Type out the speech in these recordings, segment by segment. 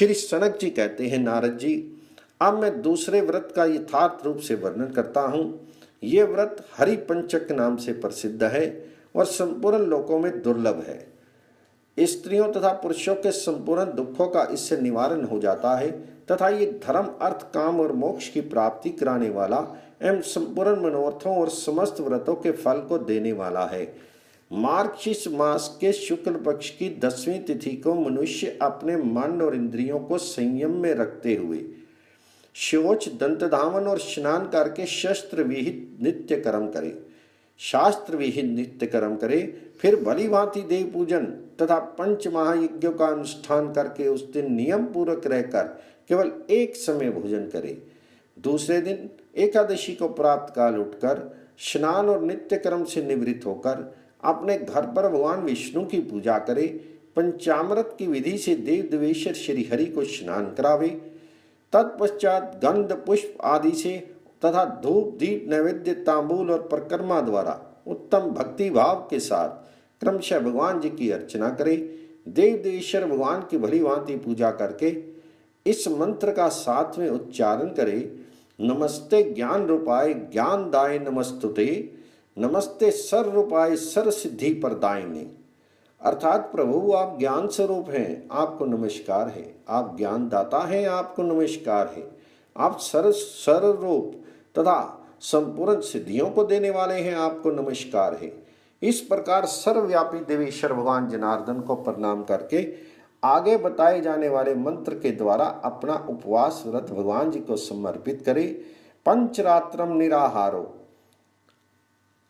श्री सनक जी कहते हैं, नारद जी, अब मैं दूसरे व्रत का यथार्थ रूप से वर्णन करता हूँ। ये व्रत हरि पंचक नाम से प्रसिद्ध है और संपूर्ण लोकों में दुर्लभ है। स्त्रियों तथा पुरुषों के संपूर्ण दुखों का इससे निवारण हो जाता है तथा ये धर्म, अर्थ, काम और मोक्ष की प्राप्ति कराने वाला एवं संपूर्ण मनोरथों और समस्त व्रतों के फल को देने वाला है। मार्गशीर्ष मास के शुक्ल पक्ष की 10वीं तिथि को मनुष्य अपने मन और इंद्रियों को संयम में रखते हुए शौच, दंतधावन और स्नान करके शस्त्र विहित नित्य कर्म करे, शास्त्र विहित नित्य कर्म करे। फिर भली भांति देव पूजन तथा पंच महायज्ञों का अनुष्ठान करके उस दिन नियम पूर्वक रहकर केवल एक समय भोजन करे। दूसरे दिन एकादशी को प्रातः काल उठकर स्नान और नित्य कर्म से निवृत्त होकर अपने घर पर भगवान विष्णु की पूजा करे। पंचामृत की विधि से देव देवेश्वर श्री हरि को स्नान करावे। तत्पश्चात गंध, पुष्प आदि से तथा धूप, दीप, नैवेद्य, तांबूल और परिक्रमा द्वारा उत्तम भक्ति भाव के साथ क्रमशः भगवान जी की अर्चना करे। देव देवेश्वर भगवान की भली भांति पूजा करके इस मंत्र का 7वें उच्चारण करे। नमस्ते ज्ञान रूपाय ज्ञानदाय नमस्तुते, नमस्ते सर्व रूपाय सर्व सिद्धि प्रदायिने। अर्थात प्रभु आप ज्ञान स्वरूप हैं, आपको नमस्कार है। आप ज्ञान दाता हैं, आपको नमस्कार है। आप सर्व रूप तथा संपूर्ण सिद्धियों को देने वाले हैं, आपको नमस्कार है। इस प्रकार सर्वव्यापी देवेश्वर भगवान जनार्दन को प्रणाम करके आगे बताए जाने वाले मंत्र के द्वारा अपना उपवास व्रत भगवान जी को समर्पित करे। पंचरात्रम निराहारो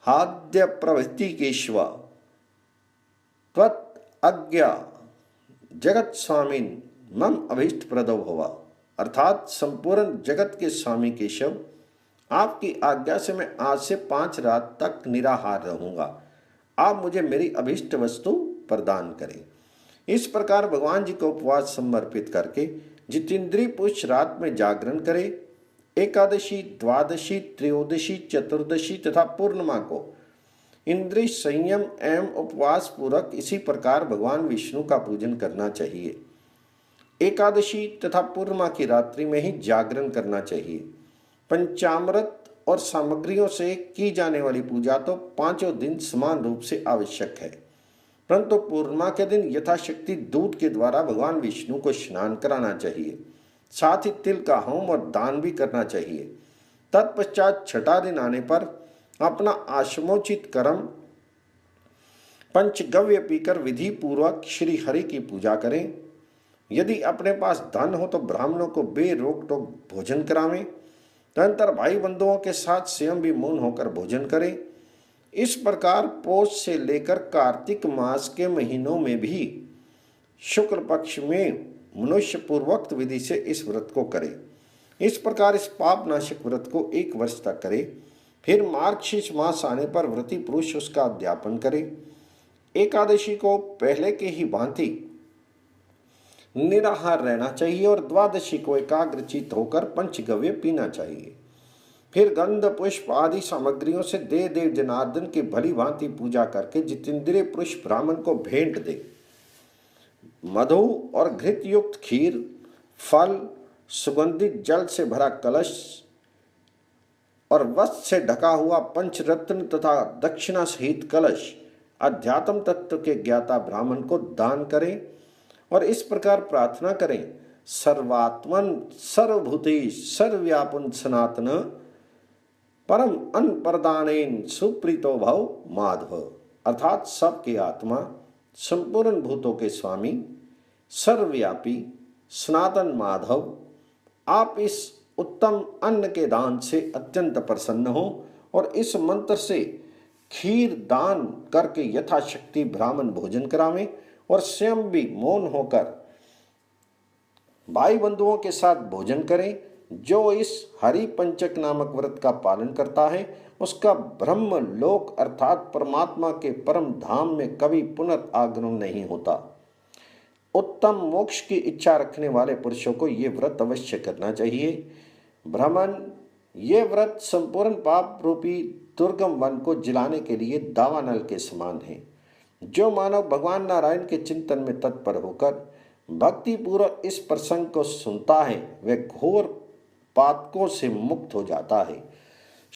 हाद्य प्रभृति केशव त्वत् अज्ञा जगत स्वामिन मम अभीष्ट प्रदो भव। अर्थात संपूर्ण जगत के स्वामी केशव, आपकी आज्ञा से मैं आज से 5 रात तक निराहार रहूंगा। आप मुझे मेरी अभीष्ट वस्तु प्रदान करें। इस प्रकार भगवान जी को उपवास समर्पित करके जितेंद्रिय पुरुष रात में जागरण करे। एकादशी, द्वादशी, त्रयोदशी, चतुर्दशी तथा पूर्णिमा को इंद्रिय संयम एवं उपवास पूर्वक इसी प्रकार भगवान विष्णु का पूजन करना चाहिए। एकादशी तथा पूर्णिमा की रात्रि में ही जागरण करना चाहिए। पंचामृत और सामग्रियों से की जाने वाली पूजा तो 5 दिन समान रूप से आवश्यक है, परंतु पूर्णिमा के दिन यथाशक्ति दूध के द्वारा भगवान विष्णु को स्नान कराना चाहिए। साथ ही तिल का होम और दान भी करना चाहिए। तत्पश्चात छठा दिन आने पर अपना आश्रमोचित कर्म पंचगव्य पीकर विधि पूर्वक श्री हरि की पूजा करें। यदि अपने पास धन हो तो ब्राह्मणों को बेरोक टोक भोजन करावें। तदनंतर भाई बंधुओं के साथ स्वयं भी मौन होकर भोजन करें। इस प्रकार पौष से लेकर कार्तिक मास के महीनों में भी शुक्ल पक्ष में मनुष्य पूर्वोक्त विधि से इस व्रत को करे। इस प्रकार इस पाप नाशक व्रत को 1 वर्ष तक करे। फिर मार्गशीर्ष मास आने पर व्रती पुरुष उसका अध्यापन करे। एकादशी को पहले के ही भांति निराहार रहना चाहिए और द्वादशी को एकाग्रचित होकर पंचगव्य पीना चाहिए। फिर गंध, पुष्प आदि सामग्रियों से देव जनार्दन की भली भांति पूजा करके जितेंद्रिय पुरुष ब्राह्मण को भेंट दे। मधु और घृत युक्त खीर, फल, सुगंधित जल से भरा कलश और वस्त्र से ढका हुआ पंचरत्न तथा दक्षिणा सहित कलश अध्यात्म तत्व के ज्ञाता ब्राह्मण को दान करें और इस प्रकार प्रार्थना करें। सर्वात्मन सर्वभूतेषु सर्वव्यापन सनातन परम अन्न प्रदानेन सुप्रीतो भव माधव। अर्थात सबके आत्मा, संपूर्ण भूतों के स्वामी, सर्वव्यापी सनातन माधव, आप इस उत्तम अन्न के दान से अत्यंत प्रसन्न हो और इस मंत्र से खीर दान करके यथाशक्ति ब्राह्मण भोजन करावें और स्वयं भी मौन होकर भाई बंधुओं के साथ भोजन करें। जो इस हरि पंचक नामक व्रत का पालन करता है उसका ब्रह्म लोक अर्थात परमात्मा के परम धाम में कभी पुनर्आगमन नहीं होता। उत्तम मोक्ष की इच्छा रखने वाले पुरुषों को ये व्रत अवश्य करना चाहिए। ब्राह्मण, ये व्रत संपूर्ण पाप रूपी दुर्गम वन को जलाने के लिए दावानल के समान है। जो मानव भगवान नारायण के चिंतन में तत्पर होकर भक्ति पूर्वक इस प्रसंग को सुनता है वह घोर पातकों से मुक्त हो जाता है